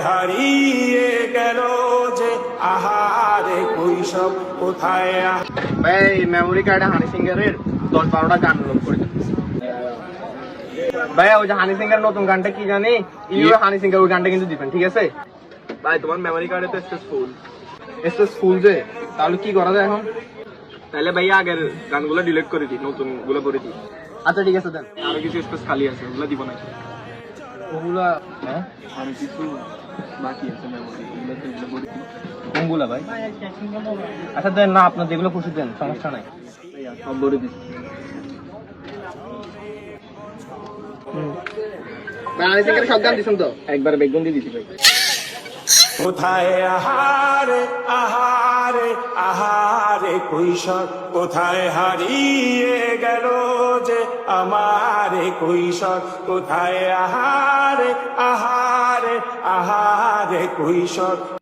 হারিয়ে গেল যে আহারে কৈশোর কোথায়। ভাই মেমোরি কার্ডে হানি সিংয়ের 10-12টা গান লোড করে দিন। ভাই ওই যে হানি সিং এর নতুন গানটা কি জানি, হানি সিং এর ওই গানটা কিন্তু দিবেন, ঠিক আছে? ভাই তোমার মেমোরি কার্ডে তো স্পেস ফুল যে, তাহলে কি করা যায় এখন? তাহলে ভাই আগের গানগুলো ডিলিট করে দিই, নতুন গুলো করে দিই। আচ্ছা ঠিক আছে দেন, আরো কিছু স্পেস খালি আছে, ওগুলো দিব নাকি? ওগুলা হ্যাঁ আরো কিছু বাকি আছে মেমোরি, ওগুলো তো এগুলো করে দিই। কোনগুলা ভাই? আচ্ছা দেন না, আপনার যেগুলো খুশি দেন, সমস্যা নাই। সব বলে দিচ্ছি। সব গান দিচ্ছেন তো? একবার বেগুন দিয়ে দিচ্ছি ভাই। কোথায় আহারে আহারে আহারে কৈশোর কোথায় হারিয়ে গেল যে আমারে কৈশোর কোথায় আহারে আহারে আহারে কৈশোর।